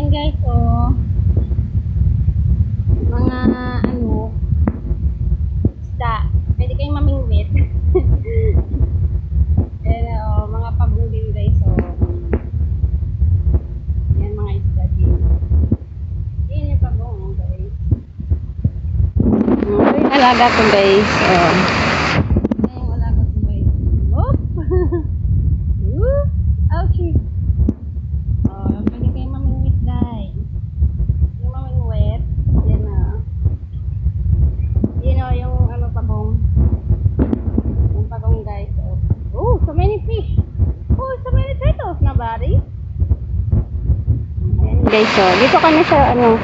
guys, oh. Mga ano, isda. Pwede kayong mamingwit. Ayan, oh, mga pabulin guys, oh. Ayan, mga isda din. Ayan yung pabong, oh, guys. Ito yung alaga ko guys, oh. Ayan yung alaga ko guys. Whoop! Whoop! Ouchie! Oh, pwede kayong mamingwit guys. Yung mamingwit. Yan na. Yun o, yung ano pagong. Yung pagong guys. Oh, so many fish. Oh, so many turtles na body. Ayan guys, so dito kami sa ano,